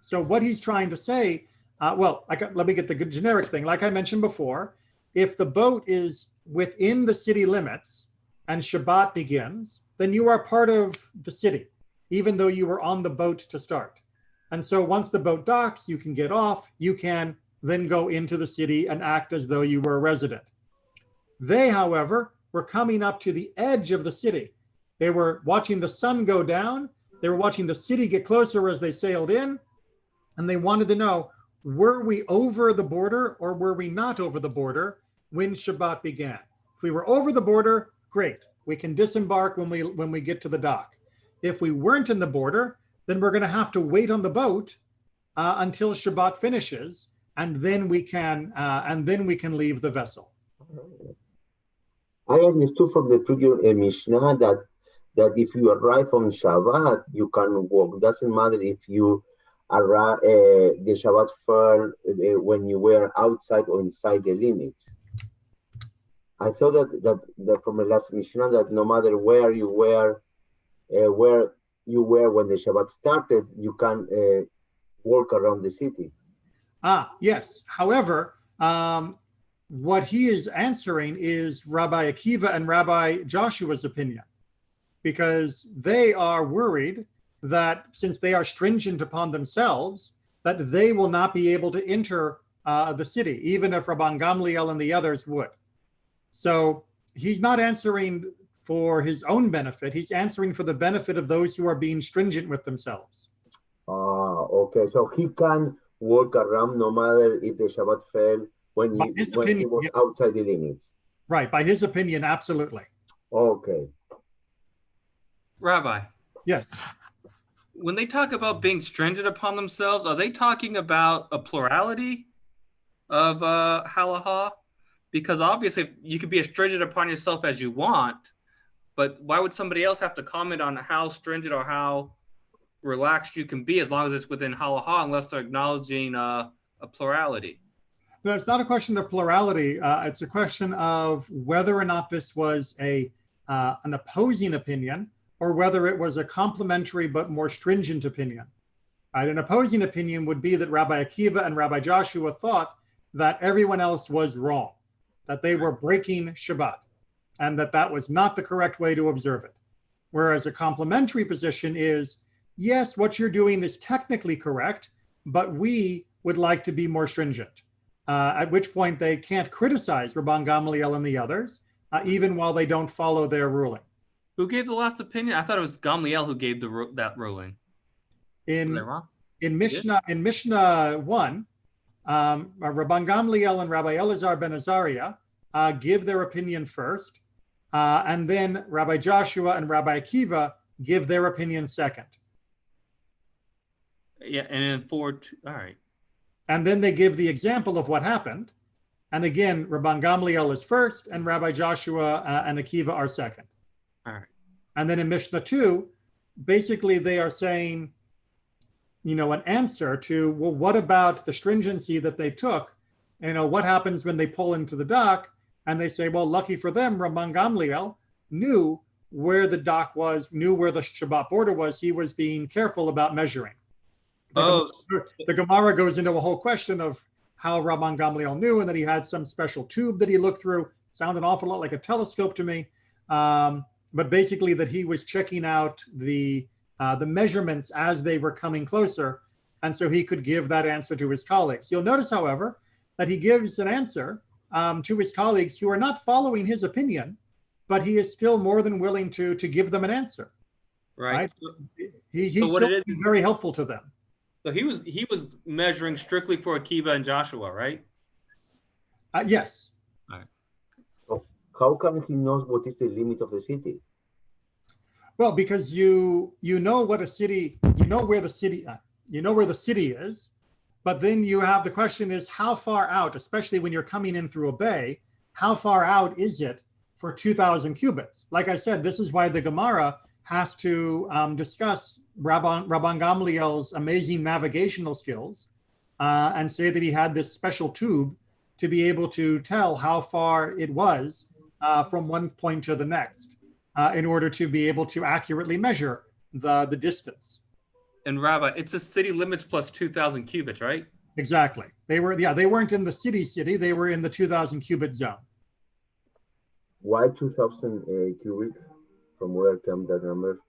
So what he's trying to say, let me get the generic thing. Like I mentioned before, if the boat is within the city limits and Shabbat begins, then you are part of the city, even though you were on the boat to start. And so once the boat docks, you can get off, you can then go into the city and act as though you were a resident. They, however, were coming up to the edge of the city. They were watching the sun go down. They were watching the city get closer as they sailed in. And they wanted to know, were we over the border or were we not over the border when Shabbat began? If we were over the border, great. We can disembark when we get to the dock. If we weren't in the border, then we're going to have to wait on the boat until Shabbat finishes, and then we can leave the vessel. I understood from the previous Mishnah that if you arrive on Shabbat, you can walk. Doesn't matter if you arrive the Shabbat fell when you were outside or inside the limits. I thought that from the last Mishnah that no matter where you were when the Shabbat started, you can walk around the city. Yes. However, what he is answering is Rabbi Akiva and Rabbi Joshua's opinion, because they are worried that since they are stringent upon themselves, that they will not be able to enter the city, even if Rabban Gamliel and the others would. So he's not answering for his own benefit. He's answering for the benefit of those who are being stringent with themselves. Okay. So he can walk around no matter if the Shabbat fell when he was outside the limits. Right. By his opinion, absolutely. Okay. Rabbi. Yes. When they talk about being stringent upon themselves, are they talking about a plurality of halacha? Because obviously you could be as stringent upon yourself as you want, but why would somebody else have to comment on how stringent or how relaxed you can be as long as it's within halacha, unless they're acknowledging a plurality? No, it's not a question of plurality. It's a question of whether or not this was an opposing opinion or whether it was a complementary but more stringent opinion. An opposing opinion would be that Rabbi Akiva and Rabbi Joshua thought that everyone else was wrong, that they were breaking Shabbat, and that was not the correct way to observe it. Whereas a complementary position is, yes, what you're doing is technically correct, but we would like to be more stringent. At which point they can't criticize Rabban Gamliel and the others, even while they don't follow their ruling. Who gave the last opinion? I thought it was Gamliel who gave that ruling. In Mishnah 1, Rabban Gamliel and Rabbi Elazar ben Azariah give their opinion first, and then Rabbi Joshua and Rabbi Akiva give their opinion second. Yeah, and then all right. And then they give the example of what happened. And again, Rabban Gamliel is first, and Rabbi Joshua and Akiva are second. All right. And then in Mishnah 2, basically they are saying, an answer to, well, what about the stringency that they took? What happens when they pull into the dock? And they say, well, lucky for them, Rabban Gamliel knew where the dock was, knew where the Shabbat border was. He was being careful about measuring. The Gemara goes into a whole question of how Rabban Gamliel knew, and that he had some special tube that he looked through. Sounded an awful lot like a telescope to me. But basically that he was checking out the measurements as they were coming closer, and so he could give that answer to his colleagues. You'll notice, however, that he gives an answer to his colleagues who are not following his opinion, but he is still more than willing to give them an answer. Right? He's still very helpful to them. So he was measuring strictly for Akiva and Joshua, right? Yes. All right. So how come he knows what is the limit of the city? Well, because you know what a city, you know where the city is, but then you have the question is how far out, especially when you're coming in through a bay, how far out is it for 2,000 cubits? Like I said, this is why the Gemara has to discuss Rabban Gamliel's amazing navigational skills and say that he had this special tube to be able to tell how far it was from one point to the next in order to be able to accurately measure the distance. And Rabbi, it's the city limits plus 2,000 cubits, right? Exactly. They weren't in the city. They were in the 2,000 cubit zone. Why 2,000 cubic? From where come that number?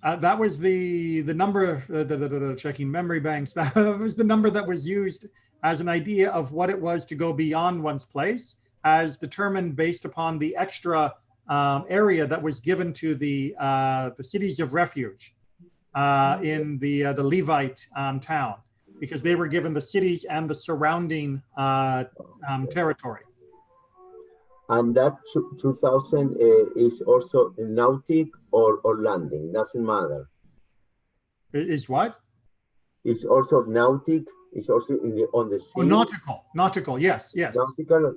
That was the number, checking memory banks, that was the number that was used as an idea of what it was to go beyond one's place, as determined based upon the extra area that was given to the cities of refuge in the Levite town, because they were given the cities and the surrounding territory. And that 2,000 is also nautic or landing, doesn't matter. Is what? It's also nautic. It's also on the sea. Oh, nautical. Yes. Nautical.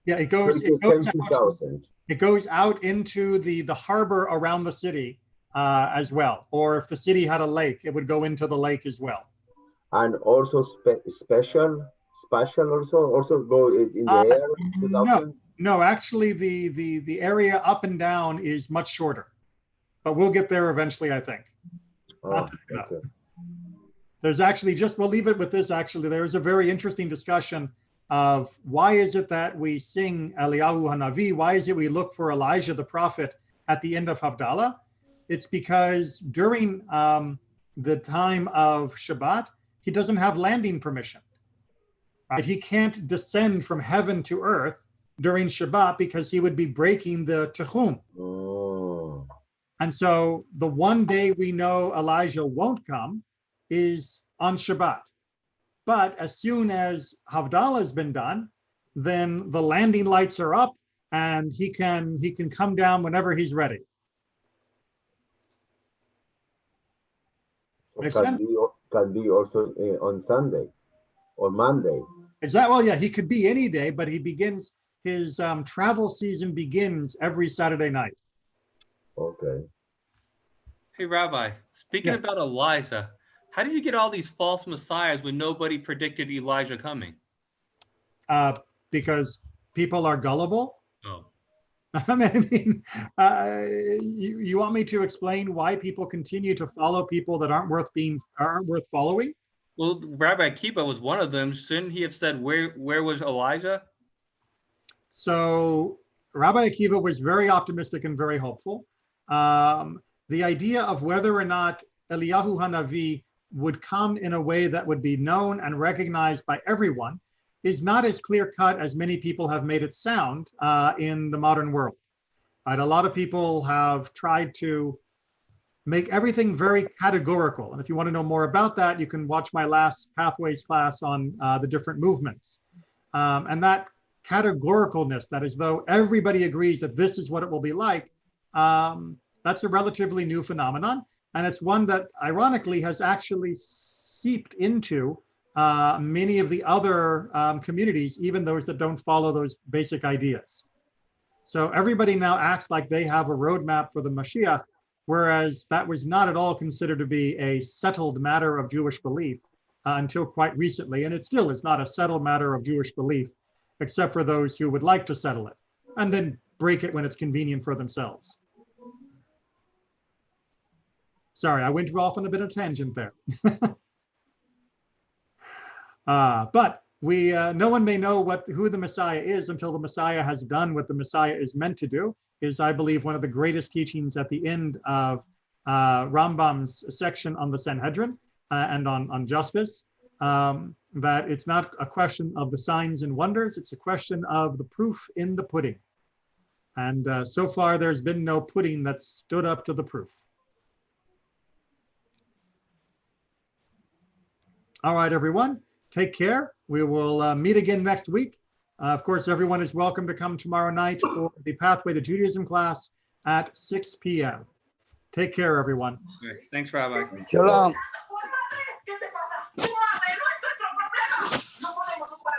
Yeah, it goes out into the harbor around the city as well. Or if the city had a lake, it would go into the lake as well. And also spatial also go in the air. 2,000. No, actually the area up and down is much shorter, but we'll get there eventually, I think. Okay. There's actually we'll leave it with this. Actually, there's a very interesting discussion of why is it that we sing Eliyahu Hanavi? Why is it we look for Elijah the prophet at the end of Havdalah? It's because during the time of Shabbat, he doesn't have landing permission. Right? He can't descend from heaven to earth during Shabbat because he would be breaking the Tehum. Oh. And so the one day we know Elijah won't come is on Shabbat. But as soon as Havdalah has been done, then the landing lights are up and he can come down whenever he's ready. Can be also on Sunday or Monday. Well, yeah, he could be any day, but his travel season begins every Saturday night. Okay. Hey, Rabbi, speaking about Elijah, how did you get all these false messiahs when nobody predicted Elijah coming? Because people are gullible. Oh. I mean, you want me to explain why people continue to follow people that aren't worth following? Well, Rabbi Akiva was one of them. Shouldn't he have said, where was Elijah? So Rabbi Akiva was very optimistic and very hopeful. The idea of whether or not Eliyahu Hanavi would come in a way that would be known and recognized by everyone is not as clear-cut as many people have made it sound in the modern world. Right? A lot of people have tried to make everything very categorical. And if you want to know more about that, you can watch my last Pathways class on the different movements. And that categoricalness, that is though everybody agrees that this is what it will be like, that's a relatively new phenomenon. And it's one that ironically has actually seeped into many of the other communities, even those that don't follow those basic ideas. So everybody now acts like they have a roadmap for the Mashiach, whereas that was not at all considered to be a settled matter of Jewish belief until quite recently. And it still is not a settled matter of Jewish belief, except for those who would like to settle it and then break it when it's convenient for themselves. Sorry, I went off on a bit of a tangent there. But no one may know who the Messiah is until the Messiah has done what the Messiah is meant to do, is I believe one of the greatest teachings at the end of Rambam's section on the Sanhedrin and on justice, that it's not a question of the signs and wonders, it's a question of the proof in the pudding. And so far there's been no pudding that's stood up to the proof. All right, everyone, take care. We will meet again next week. Of course, everyone is welcome to come tomorrow night for the Pathway to Judaism class at 6 p.m. Take care, everyone. Thanks, Rabbi. Shalom.